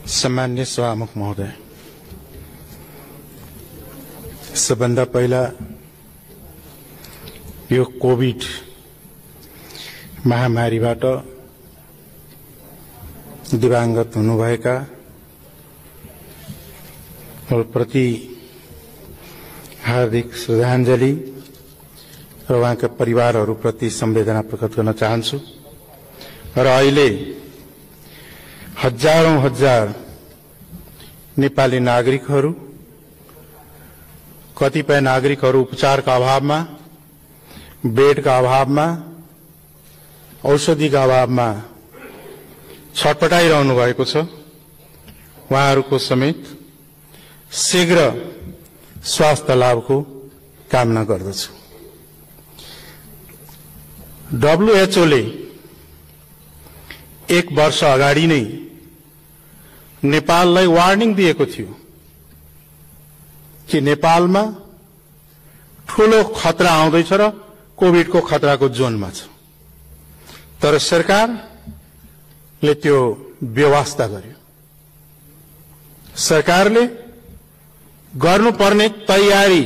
सम्मान्य सभामुख महोदय, सबभन्दा पहिला यो कोभिड महामारीबाट दिवाङ्गत हुनुभएका प्रति हार्दिक श्रद्धाञ्जली र उहाँका परिवारहरूप्रति संवेदना प्रकट गर्न चाहन्छु। र अहिले हजारौं हजार नेपाली नागरिकहरू, कतिपय नागरिकहरू उपचारका अभावमा, बेडका अभावमा, औषधिका अभावमा छटपटाइरहनु भएको छ। उहाँहरूको समेत शीघ्र स्वास्थ्य लाभको कामना गर्दछु। WHO ले 1 वर्ष अगाडि नै नेपाललाई वार्निङ दिएको थियो कि नेपालमा ठूलो खतरा आउँदैछ र कोभिडको खतराको जोनमा छ। तर सरकारले त्यो व्यवस्था गर्यो। सरकारले गर्नुपर्ने तयारी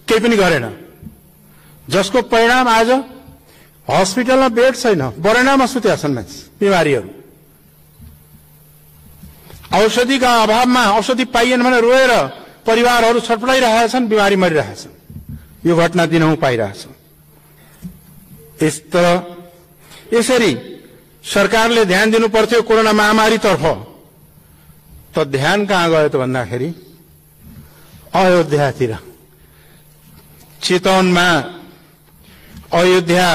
केही पनि गरेन, जसको परिणाम आज हस्पिटलमा बेड छैन, बरैनामा सुतेका छन् मान्छे, बिमारीहरू। औषधिका अभावमा औषधि पाइएन भने रोएर परिवारहरू छटपटाइरहेका छन्, बिमारी मरिरहेका छन्। यो घटना दिनहुँ पाइरहेछौँ। यसरी सरकारले ध्यान दिनु पर्थ्यो कोरोना महामारीतर्फ। त ध्यान कहाँ गयो त भन्दाखेरि अयोध्यातिर, चितवनमा अयोध्या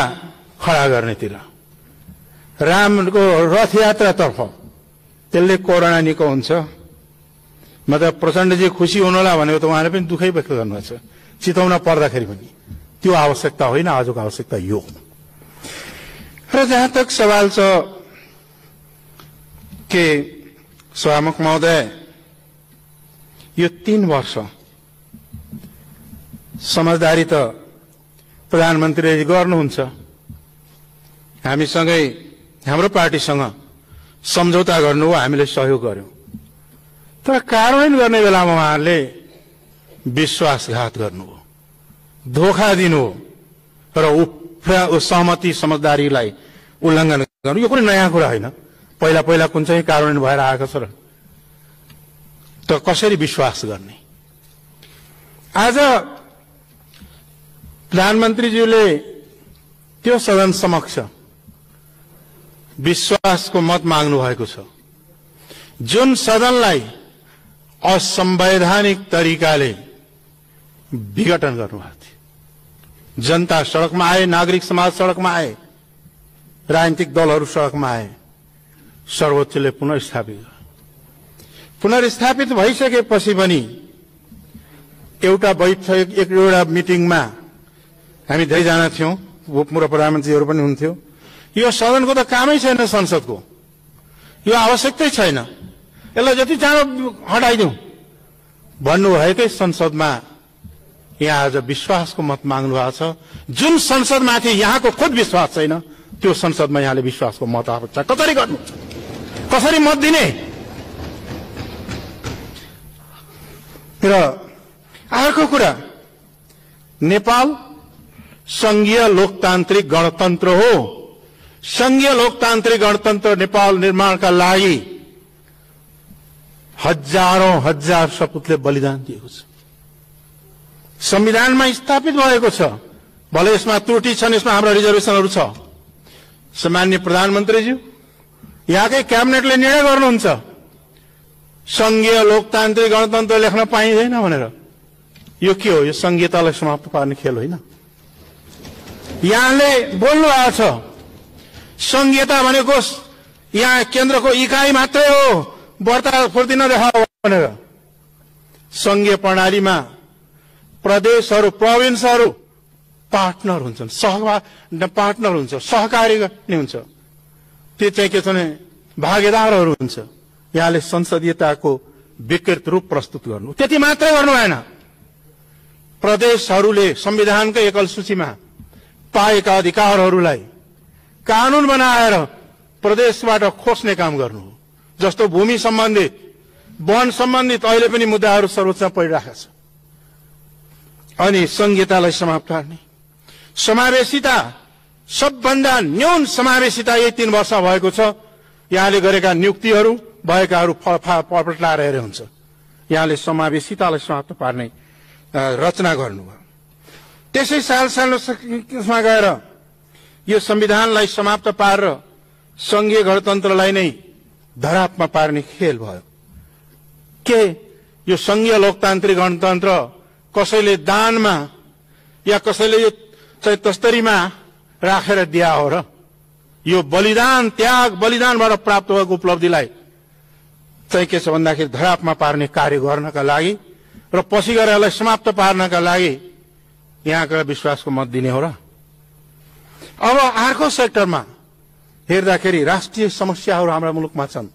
खडा गर्नेतिर, रामको रथयात्रातर्फ। त्यसले कोरोना निको हुन्छ। मतलब प्रचण्डजी खुसी हुनुहोला भनेको त उहाँले पनि दुःखै व्यक्त गर्नुहुन्छ, चितवन पर्दाखेरि पनि। त्यो आवश्यकता होइन, आजको आवश्यकता यो। र जहाँ तक सवाल छ के सभामुख महोदय, यो 3 वर्ष समझदारी त प्रधानमन्त्रीले गर्नुहुन्छ। हामीसँगै, हाम्रो पार्टीसँग सम्झौता गर्नु हो, हामीले सहयोग गर्यौं। तर कार्यान्वयन गर्ने बेलामा उहाँहरूले विश्वासघात गर्नु हो, धोखा दिनु हो र सहमति समझदारीलाई उल्लङ्घन गर्नु। यो कुनै नयाँ कुरा होइन, पहिला पहिला कुन चाहिँ कार्यान्वयन भएर आएको छ र। त कसरी विश्वास गर्ने? आज प्रधानमन्त्रीज्यूले त्यो सदन समक्ष विश्वासको मत माग्नु भएको छ, जुन सदनलाई असंवैधानिक तरिकाले विघटन गर्नुभएको थियो। जनता सड़कमा आए, नागरिक समाज सड़कमा आए, राजनीतिक दलहरू सड़कमा आए। सर्वोच्चले पुनर्स्थापित भइसकेपछि पनि एउटा मिटिङमा हामी धेरैजना थियौं, पूर्व प्रधानमन्त्रीहरू पनि हुन्थ्यो। यो सदनको त कामै छैन, संसदको यो आवश्यकतै छैन, यसलाई जति चाँडो हटाइदिउँ भन्नुभएकै संसदमा यहाँ आज विश्वासको मत माग्नु भएको छ। जुन संसदमाथि यहाँको खुद विश्वास छैन, त्यो संसदमा यहाँले विश्वासको मत आवश्यक छ। कसरी गर्नु, कसरी मत दिने? र अर्को कुरा, नेपाल संघीय लोकतान्त्रिक गणतन्त्र हो। संघीय लोकतान्त्रिक गणतन्त्र नेपाल निर्माणका लागि हजारौं हजार सपुतले बलिदान दिएको छ। संविधानमा स्थापित भएको छ। भले यसमा त्रुटि छन्, यसमा हाम्रा रिजर्भेशनहरू छ। सम्माननीय प्रधानमन्त्रीज्यू, यहाँकै क्याबिनेटले निर्णय गर्नुहुन्छ संघीय लोकतान्त्रिक गणतन्त्र लेख्न पाइँदैन भनेर। यो के हो? यो संघीयतालाई समाप्त पार्ने खेल होइन। यहाँले बोल्नु भएको छ संघीयता भनेको यहाँ केन्द्रको इकाइ मात्रै हो, बर्ता फुर्ती नदेखाओ भनेर। संघीय प्रणालीमा प्रदेशहरू, प्रोभिन्सहरू पार्टनर हुन्छन्, पार्टनर हुन्छ, सहकारी गर्ने हुन्छ। त्यो चाहिँ के छ भने भागीदारहरू हुन्छ। यहाँले संसदीयताको विकृत रूप प्रस्तुत गर्नु, त्यति मात्रै गर्नु भएन। प्रदेशहरूले संविधानकै एकल सूचीमा पाएका अधिकारहरूलाई कानून बनाएर प्रदेशबाट खोज्ने काम गर्नु हो। जस्तो भूमि सम्बन्धित वन सम्बन्धित अहिले पनि मुद्दाहरू सर्वोच्चमा परिरहेका छ। अनि संहितालाई समाप्त गर्ने समावेशिता, सबभन्दा न्यून समावेशिता यही 3 वर्षमा भएको छ। यहाँले गरेका नियुक्तिहरू भएकाहरू पल्टाएर हेरे हुन्छ। यहाँले समावेशितालाई समाप्त पार्ने रचना गर्नुभयो। त्यसै सालमा गएर यो संविधानलाई समाप्त पारेर संघीय गणतन्त्रलाई नै धरापमा पार्ने खेल भयो। के यो संघीय लोकतान्त्रिक गणतन्त्र कसैले दानमा या कसैले यो चाहिँ तस्तरीमा राखेर दिया हो र? यो बलिदान, त्याग बलिदानबाट प्राप्त भएको उपलब्धिलाई चाहिँ के छ भन्दाखेरि धरापमा पार्ने कार्य गर्नका लागि र पछि गएर यसलाई समाप्त पार्नका लागि यहाँका विश्वासको मत दिने हो र? अब अर्को सेक्टरमा हेर्दाखेरि राष्ट्रिय समस्याहरू हाम्रा मुलुकमा छन्।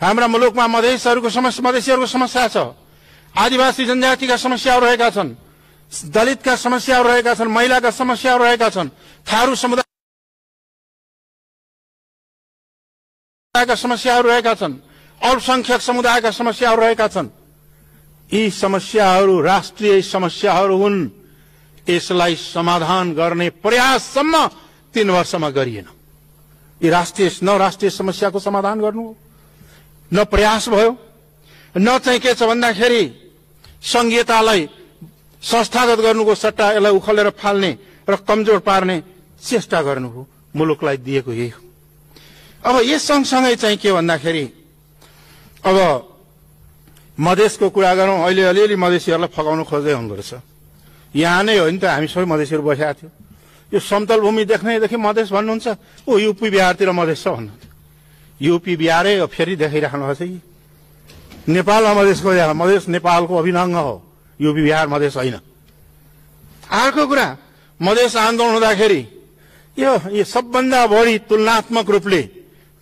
हाम्रा मुलुकमा मधेसीहरूको समस्या छ, आदिवासी जनजातिका समस्याहरू रहेका छन्, दलितका समस्याहरू रहेका छन्, महिलाका समस्याहरू रहेका छन्, थारू समुदायका समस्याहरू रहेका छन्, अल्पसंख्यक समुदायका समस्याहरू रहेका छन्। यी समस्याहरू राष्ट्रिय समस्याहरू हुन्। यसलाई समाधान गर्ने प्रयाससम्म 3 वर्षमा गरिएन। यी राष्ट्रिय समस्याको समाधान गर्नु हो, न प्रयास भयो, न चाहिँ के छ भन्दाखेरि संघीयतालाई संस्थागत गर्नुको सट्टा यसलाई उखलेर फाल्ने र कमजोर पार्ने चेष्टा गर्नु हो। मुलुकलाई दिएको यही हो। अब यस सँगसँगै चाहिँ के भन्दाखेरि अब मधेसको कुरा गरौँ। अहिले अलिअलि मधेसीहरूलाई फकाउन खोज्दै हुनुपर्छ। यहाँ नै हो नि त, हामी सबै मधेसीहरू बसेका थियौँ। यो समतल भूमि देख्नेदेखि मधेस भन्नुहुन्छ, ओ युपी बिहारतिर मधेस छ भन्नुहुन्छ। युपी बिहारै फेरि देखाइराख्नु भएको छ कि नेपालमा मधेसको, मधेस नेपालको अभिन्न हो, युपी बिहार मधेस होइन। अर्को कुरा, मधेस आन्दोलन हुँदाखेरि यो सबभन्दा बढी तुलनात्मक रूपले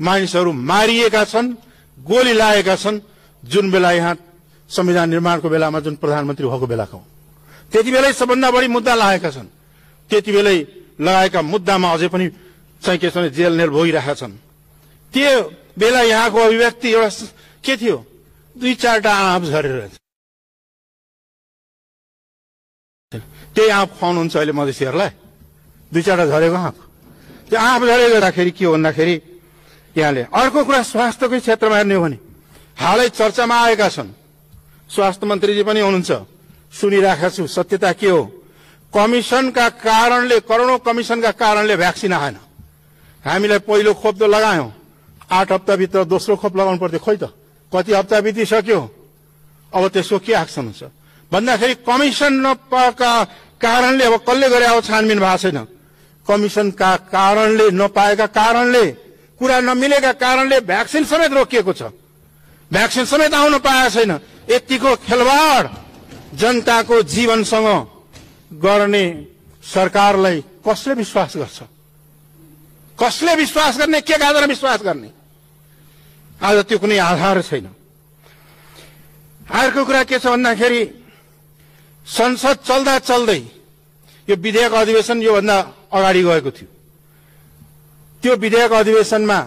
मानिसहरू मारिएका छन्, गोली लागेका छन्। जुन बेला यहाँ संविधान निर्माणको बेलामा जुन प्रधानमन्त्री भएको बेलाको, त्यति बेलै सबभन्दा बढी मुद्दा लागेका छन्। त्यति बेलै लगाएका मुद्दामा अझै पनि चाहिँ के छ भने जेल नेल भोगिरहेका छन्। त्यो बेला यहाँको अभिव्यक्ति एउटा के थियो, 2-4टा आँप झरेर, त्यही आँप खुवाउनुहुन्छ अहिले मधेसीहरूलाई। 2-4टा झरेको आँप, त्यो आँप झरेको गर्दाखेरि के हो भन्दाखेरि यहाँले अर्को कुरा स्वास्थ्यकै क्षेत्रमा हेर्ने हो भने हालै चर्चामा आएका छन्। स्वास्थ्य मन्त्रीजी पनि हुनुहुन्छ, सुनिराखेको छु। सत्यता के हो? कमिसनका कारणले, करोडौं कमिसनका कारणले भ्याक्सिन आएन। हामीलाई पहिलो खोप त लगायौं, 8 हप्ताभित्र दोस्रो खोप लगाउनु पर्थ्यो। खोइ त कति हप्ता बितिसक्यो। अब त्यसको के एक्सन हुन्छ भन्दाखेरि कमिसन नपाएका कारणले, अब कसले गरे हो छानबिन भएको छैन। कमिसनका कारणले, नपाएका कारणले, कुरा नमिलेका कारणले भ्याक्सिन समेत रोकिएको छ। भ्याक्सिन समेत आउन पाएको छैन। यतिको खेलवाड जनताको जीवनसँग गर्ने सरकारलाई कसले विश्वास गर्छ? कसले विश्वास गर्ने? के आधारमा विश्वास गर्ने? आज त्यो कुनै आधार छैन। अर्को कुरा के छ भन्दाखेरि संसद चल्दा चल्दै यो विधेयक अधिवेशन योभन्दा अगाडि गएको थियो। त्यो विधेयक अधिवेशनमा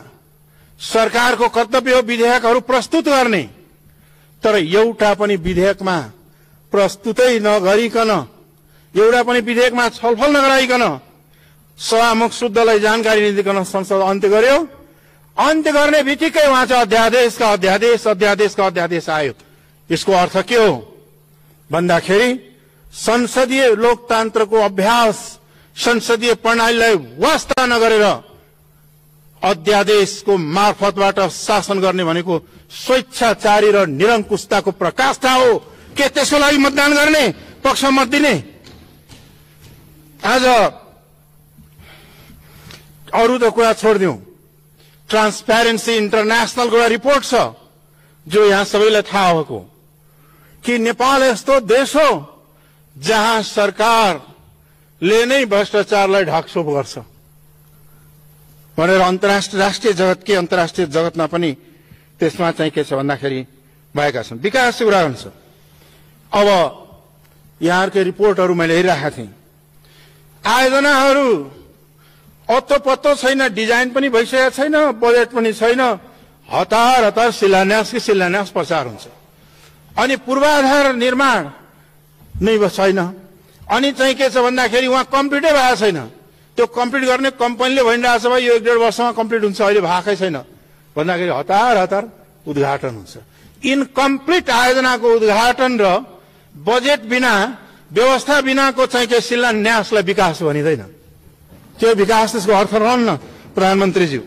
सरकारको कर्तव्य हो विधेयकहरू प्रस्तुत गर्ने, तर एउटा पनि विधेयकमा प्रस्तुतै नगरिकन, एउटा पनि विधेयकमा छलफल नगराइकन, सभामुख शुद्धलाई जानकारी नदिकन संसद अन्त्य गर्यो। अन्त्य गर्ने बित्तिकै उहाँ चाहिँ अध्यादेश आयो। यसको अर्थ के हो भन्दाखेरि संसदीय लोकतन्त्रको अभ्यास, संसदीय प्रणालीलाई वास्ता नगरेर अध्यादेशको मार्फतबाट शासन गर्ने भनेको स्वेच्छाचारी र निरङ्कुशताको प्रकाष्ठा हो। के त्यसको लागि मतदान गर्ने, पक्ष मत दिने? आज अरू त कुरा छोडिदिउँ, ट्रान्सप्यारेन्सी इन्टरनेसनलको एउटा रिपोर्ट छ जो यहाँ सबैलाई थाहा भएको कि नेपाल यस्तो देश हो जहाँ सरकारले नै भ्रष्टाचारलाई ढाकछोप गर्छ भनेर राष्ट्रिय जगत के अन्तर्राष्ट्रिय जगतमा पनि त्यसमा चाहिँ के छ भन्दाखेरि भएका छन्। विकासको कुरा हुन्छ। अब यहाँकै रिपोर्टहरू मैले हेरिरहेका थिएँ। आयोजनाहरू अत्तो पत्तो छैन, डिजाइन पनि भइसकेको छैन, बजेट पनि छैन, हतार हतार शिलान्यास प्रचार हुन्छ। अनि पूर्वाधार निर्माण नै छैन। अनि चाहिँ के छ भन्दाखेरि उहाँ कम्प्लिटै भएको छैन। त्यो कम्प्लिट गर्ने कम्पनीले भनिरहेको छ भाइ यो 1.5 वर्षमा कम्प्लिट हुन्छ, अहिले भएकै छैन भन्दाखेरि हतार हतार उद्घाटन हुन्छ। इनकम्प्लिट आयोजनाको उद्घाटन र बजेट बिना, व्यवस्था बिनाको चाहिँ के शिलान्यासलाई विकास भनिँदैन। त्यो विकास, त्यसको अर्थ रहन्न प्रधानमन्त्रीज्यू।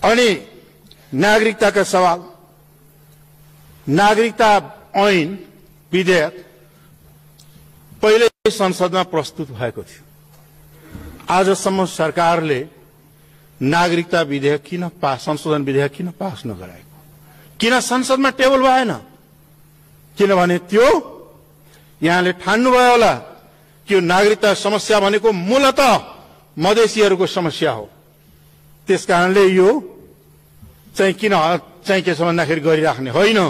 अनि नागरिकताका सवाल, नागरिकता ऐन विधेयक पहिले संसदमा प्रस्तुत भएको थियो। आजसम्म सरकारले नागरिकता विधेयक किन पास, संशोधन विधेयक किन पास नगराएको, किन संसदमा टेबल भएन? किनभने त्यो यहाँले ठान्नुभयो होला कि नागरिकता समस्या भनेको मूलतः मधेसीहरूको समस्या हो। त्यसकारणले यो चाहिँ किन चाहिँ के छ भन्दाखेरि गरिराख्ने होइन।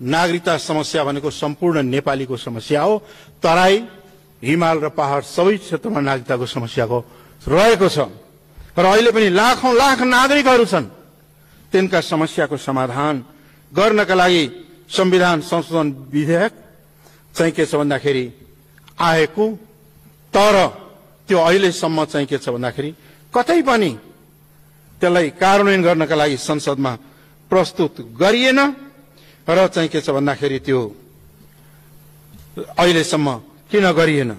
नागरिकता समस्या भनेको सम्पूर्ण नेपालीको समस्या हो। तराई, हिमाल र पहाड सबै क्षेत्रमा नागरिकताको समस्याको रहेको छ र अहिले पनि लाखौं लाख नागरिकहरू छन्। तिनका समस्याको समाधान गर्नका लागि संविधान संशोधन विधेयक चाहिँ के छ भन्दाखेरि आएको, तर त्यो अहिलेसम्म चाहिँ के छ भन्दाखेरि कतै पनि त्यसलाई कार्यान्वयन गर्नका लागि संसदमा प्रस्तुत गरिएन र चाहिँ के छ भन्दाखेरि त्यो अहिलेसम्म किन गरिएन?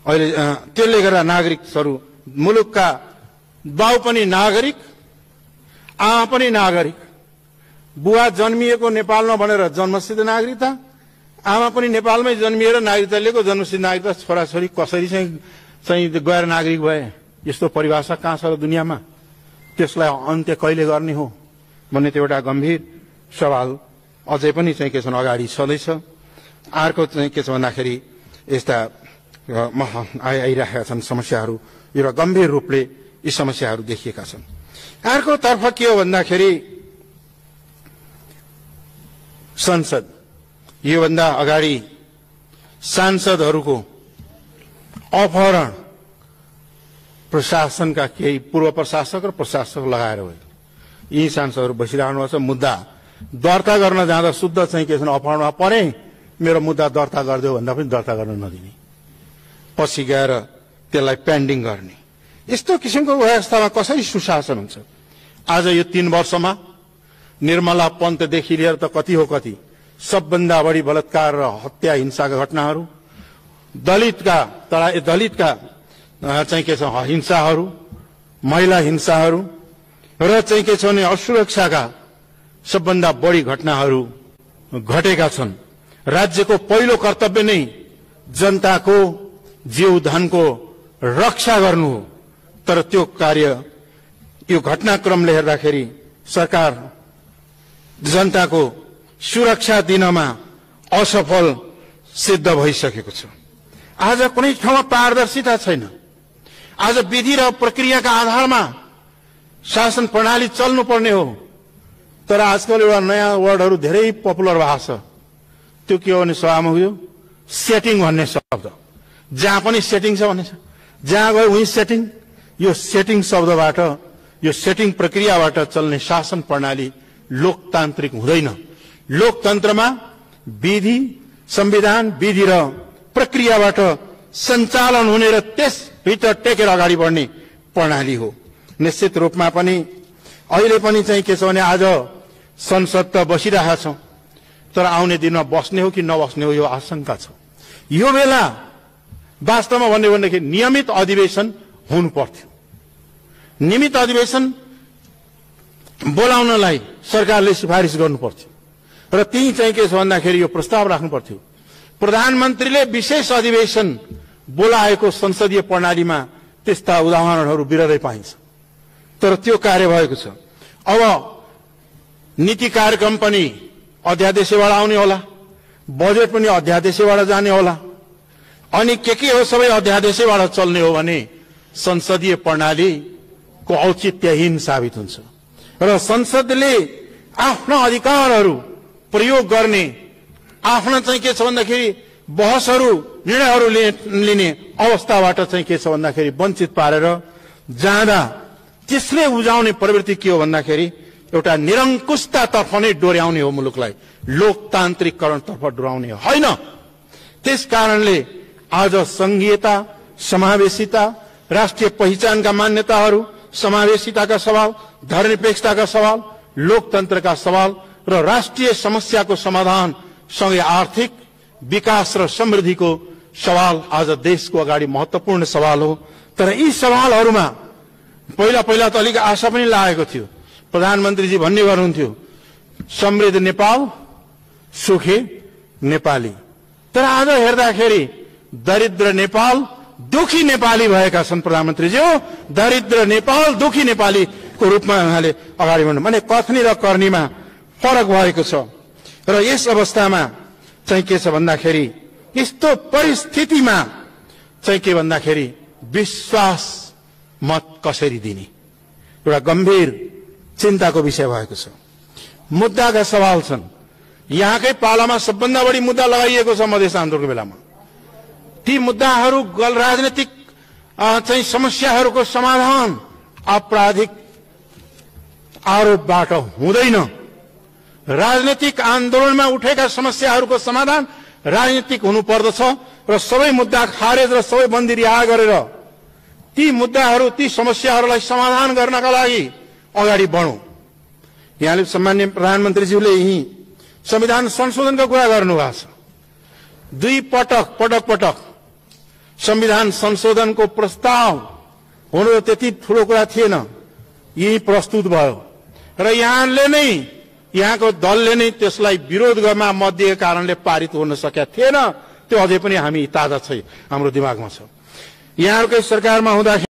अहिले त्यसले गर्दा नागरिकहरू, मुलुकका बाउ पनि नागरिक, आमा पनि नागरिक, बुवा जन्मिएको नेपालमा भनेर जन्मसिद्ध नागरिकता, आमा पनि नेपालमै जन्मिएर नागरिकता लिएको जन्मसिद्ध नागरिकता, छोराछोरी कसरी चाहिँ गैर नागरिक भए? यस्तो परिभाषा कहाँ छ र दुनियाँमा? त्यसलाई अन्त्य कहिले गर्ने हो भन्ने त्यो एउटा गम्भीर सवाल अझै पनि चाहिँ के छ अगाडि छँदैछ। अर्को चाहिँ के छ भन्दाखेरि यस्ता आइरहेका छन् समस्याहरू, एउटा गम्भीर रूपले यी समस्याहरू देखिएका छन्। अर्को तर्फ के हो भन्दाखेरि संसद, योभन्दा अगाडि सांसदहरूको अपहरण प्रशासनका केही पूर्व प्रशासक र प्रशासक लगाएर हो। यी सांसदहरू बसिरहनु छ। मुद्दा दर्ता गर्न जाँदा शुद्ध चाहिँ के छ अपहरणमा परे, मेरो मुद्दा दर्ता गरिदेऊ भन्दा पनि दर्ता गर्न नदिने, पछि गएर त्यसलाई पेन्डिङ गर्ने, यस्तो किसिमको व्यवस्थामा कसरी सुशासन हुन्छ? आज यो 3 वर्षमा निर्मला पन्तदेखि लिएर त कति हो कति सबभन्दा बढी बलात्कार र हत्या हिंसाका घटनाहरू, दलितका चाहिँ के छ हिंसाहरू, महिला हिंसाहरू र चाहिँ के छ भने असुरक्षाका सबभन्दा बढी घटनाहरू घटेका छन्। राज्यको पहिलो कर्तव्य नै जनताको जीवधनको रक्षा गर्नु हो, तर त्यो कार्य यो घटनाक्रमले हेर्दाखेरि सरकार जनताको सुरक्षा दिनमा असफल सिद्ध भइसकेको छ। आज कुनै ठाउँमा पारदर्शिता छैन। आज विधि र प्रक्रियाका आधारमा शासन प्रणाली चल्नुपर्ने हो, तर आजकल एउटा नयाँ वर्डहरू धेरै पपुलर भएको छ। त्यो के हो भने सभामुख सेटिङ भन्ने शब्द, जहाँ पनि सेटिङ छ भन्ने छ, जहाँ गयो उही सेटिङ। यो सेटिङ शब्दबाट, यो सेटिङ प्रक्रियाबाट चल्ने शासन प्रणाली लोकतान्त्रिक हुँदैन। लोकतन्त्रमा विधि, संविधान, विधि र प्रक्रियाबाट सञ्चालन हुने र त्यसभित्र टेकेर अगाडि बढ्ने प्रणाली हो। निश्चित रूपमा पनि अहिले पनि चाहिँ के छ भने आज संसद त बसिरहेका छौं, तर आउने दिनमा बस्ने हो कि नबस्ने हो यो आशंका छ। यो बेला वास्तवमा भन्ने भनेदेखि नियमित अधिवेशन हुनु पर्थ्यो। नियमित अधिवेशन बोलाउनलाई सरकारले सिफारिस गर्नु पर्थ्यो र त्यही चाहिँ के छ भन्दाखेरि यो प्रस्ताव राख्नु पर्थ्यो। प्रधानमन्त्रीले विशेष अधिवेशन बोलाएको संसदीय प्रणालीमा त्यस्ता उदाहरणहरू विरलै पाइन्छ, तर त्यो कार्य भएको छ। अब नीति कार्यक्रम पनि अध्यादेशबाट आउने होला, बजेट पनि अध्यादेशबाट जाने होला, अनि के हो सबै अध्यादेशबाट चल्ने हो भने संसदीय प्रणालीको औचित्यहीन साबित हुन्छ र संसदले आफ्ना अधिकारहरू प्रयोग गर्ने, आफ्ना चाहिँ के छ भन्दाखेरि बहसहरू, निर्णयहरू लिने अवस्थाबाट चाहिँ के छ भन्दाखेरि वञ्चित पारेर जाँदा त्यसले उब्जाउने प्रवृत्ति के हो भन्दाखेरि एउटा निरङ्कुशतातर्फ नै डोर्याउने हो, मुलुकलाई लोकतान्त्रिकरणतर्फ डोर्याउने हो होइन। त्यसकारणले आज संघीयता, समावेशिता, राष्ट्रिय पहिचानका मान्यताहरू, समावेशिताका सवाल, धर्मनिरपेक्षताका सवाल, लोकतन्त्रका सवाल र राष्ट्रिय समस्याको समाधान सँगै आर्थिक विकास र समृद्धिको सवाल आज देशको अगाडि महत्त्वपूर्ण सवाल हो। तर यी सवालहरूमा पहिला त अलिक आशा पनि लागेको थियो। प्रधानमन्त्रीजी भन्ने गर्नुहुन्थ्यो समृद्ध नेपाल सुखी नेपाली। तर आज हेर्दाखेरि दरिद्र नेपाल दुखी नेपाली भएका छन् प्रधानमन्त्रीजी हो। दरिद्र नेपाल दुखी नेपालीको रूपमा उहाँले अगाडि बढ्नु भने कथनी र कर्नीमा फरक भएको छ। र यस अवस्थामा चाहिँ के छ भन्दाखेरि यस्तो परिस्थितिमा चाहिँ के भन्दाखेरि विश्वास मत कसरी दिने एउटा गम्भीर चिन्ताको विषय भएको छ। मुद्दाका सवाल छन्। यहाँकै पालामा सबभन्दा बढी मुद्दा लगाइएको छ मधेस आन्दोलनको बेलामा। ती मुद्दाहरू राजनीतिक चाहिँ समस्याहरूको समाधान आपराधिक आरोपबाट हुँदैन। राजनीतिक आन्दोलनमा उठेका समस्याहरूको समाधान राजनीतिक हुनुपर्दछ र सबै मुद्दा खारेज र सबै बन्दी रिहा गरेर ती मुद्दाहरू, ती समस्याहरूलाई समाधान गर्नका लागि अगाडि बढौं। यहाँले सम्माननीय प्रधानमन्त्रीज्यूले यही संविधान संशोधनको कुरा गर्नुभएको छ। दुई पटक संविधान संशोधनको प्रस्ताव हुनु त्यति ठूलो कुरा थिएन, यही प्रस्तुत भयो र यहाँको दलले नै त्यसलाई विरोध गर्न मत दिएको कारणले पारित हुन सकेका थिएन। त्यो अझै पनि हामी ताजा छ, हाम्रो दिमागमा छ। यहाँहरूकै सरकारमा हुँदाखेरि